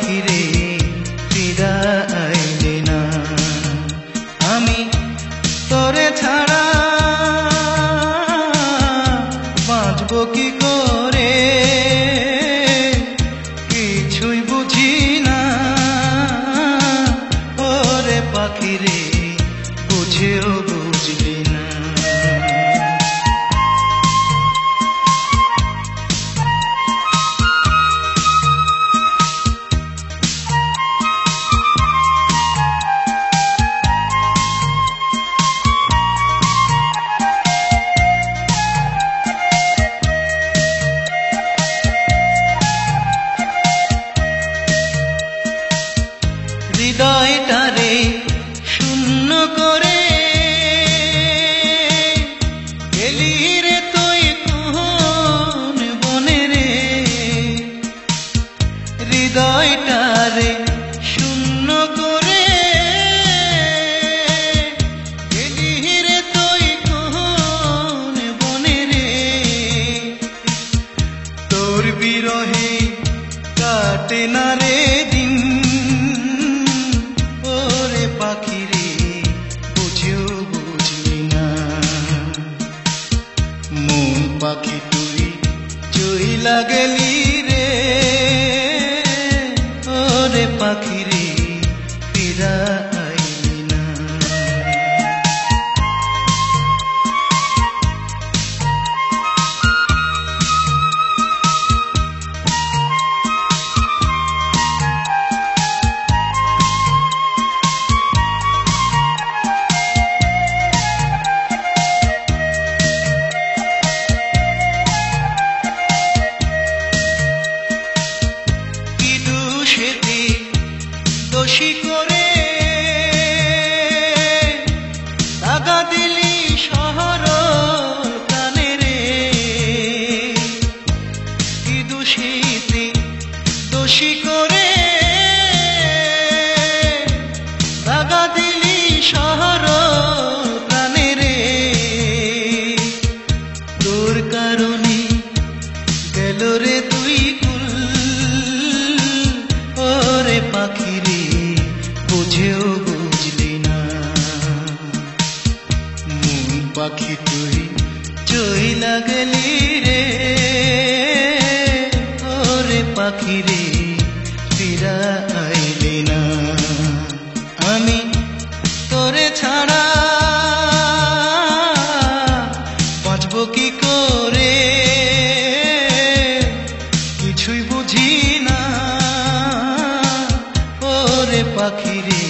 পাখিরে ফিরা আইলে না। আমি তোরে ছাড়া বাঁচব কি করে, কিছুই বুঝি না। ওরে পাখিরে বুঝেও বুঝলি না। হৃদয়টারে শূন্য করে গেলি রে তুই কোন বনে রে। হৃদয়টারে শূন্য করে গেলি রে তুই কোন বনে রে। তোর বিরহে কাটে না রে দিন, পাখিরে বুঝেও বুঝলি না। মন পাখি তুই চইলা গেলি রে, ওরে পাখিরে ফিরা আইলি না। দোষী করে দাগা দিলি শহর প্রাণে রে। কি দোষীতে দোষী করে দাগা দিলি শহর প্রাণে রে। তোর কারণে গেল রে তুই কুল, ওরে পাখিরে বুঝেও বুঝলি না। মন পাখি তুই চইলা গেলি রে, ওরে পাখিরে ফিরা আইলি না। আমি তোরে ছাড়া বাঁচব কি করে, কিছুই বুঝি না। ওরে পাখিরে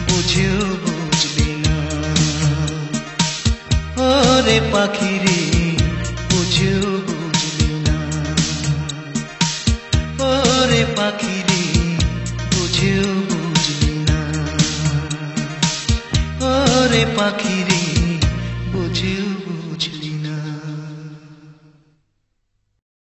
বুঝেও বুঝলি না। ওরে পাখিরে বুঝেও বুঝলি না। ওরে পাখিরে বুঝেও বুঝলি না। ওরে পাখিরে